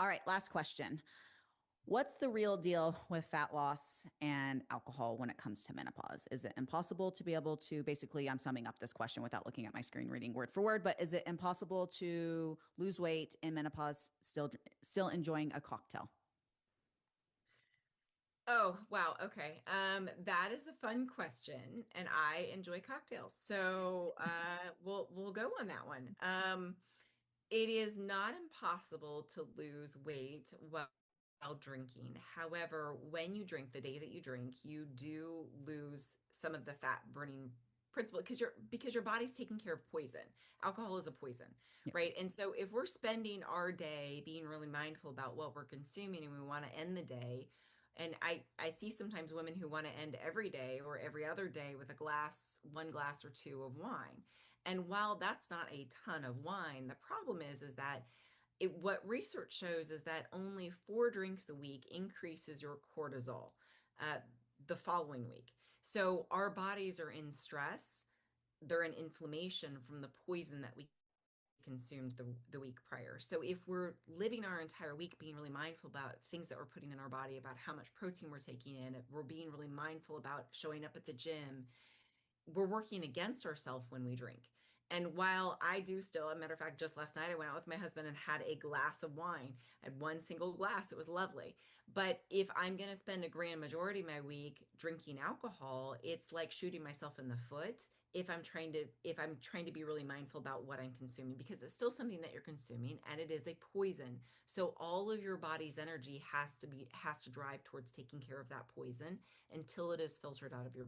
All right, last question. What's the real deal with fat loss and alcohol when it comes to menopause? Is it impossible to be able to basically, I'm summing up this question without looking at my screen reading word for word, but is it impossible to lose weight in menopause still enjoying a cocktail? Oh, wow. Okay. That is a fun question, and I enjoy cocktails. So, we'll go on that one. It is not impossible to lose weight while drinking. However, when you drink, the day that you drink, you do lose some of the fat burning principle because your body's taking care of poison. Alcohol is a poison, Yeah. right? And so if we're spending our day being really mindful about what we're consuming and we want to end the day, and I see sometimes women who want to end every day or every other day with one glass or two of wine. And while that's not a ton of wine, the problem is that what research shows is that only 4 drinks a week increases your cortisol uh, the following week. So our bodies are in stress, they're in inflammation from the poison that we consumed the week prior. So if we're living our entire week being really mindful about things that we're putting in our body, about how much protein we're taking in, we're being really mindful about showing up at the gym, we're working against ourselves when we drink. And while I do still, a matter of fact, just last night I went out with my husband and had a glass of wine. I had one single glass. It was lovely. But if I'm going to spend a grand majority of my week drinking alcohol, it's like shooting myself in the foot if I'm trying to be really mindful about what I'm consuming because it's still something that you're consuming and it is a poison. So all of your body's energy has to drive towards taking care of that poison until it is filtered out of your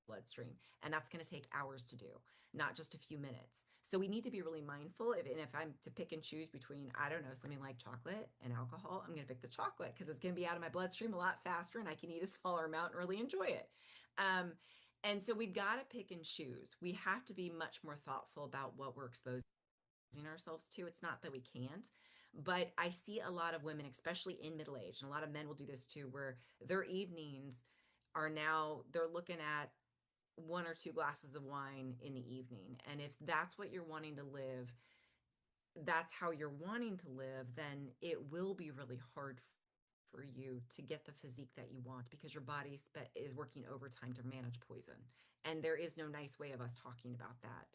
bloodstream. And that's going to take hours to do, not just a few minutes. So we need to be really mindful. And if I'm to pick and choose between, I don't know, something like chocolate and alcohol, I'm going to pick the chocolate because it's going to be out of my bloodstream a lot faster and I can eat a smaller amount and really enjoy it. Um, and so we've got to pick and choose. We have to be much more thoughtful about what we're exposing ourselves to. It's not that we can't, but I see a lot of women, especially in middle age, and a lot of men will do this too, where their evenings are now they're looking at 1 or 2 glasses of wine in the evening. And if that's what you're wanting to live, that's how you're wanting to live, then it will be really hard for you to get the physique that you want because your body is working overtime to manage poison. And there is no nice way of us talking about that.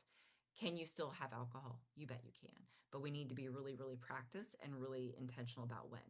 Can you still have alcohol? You bet you can. But we need to be really, really practiced and really intentional about when.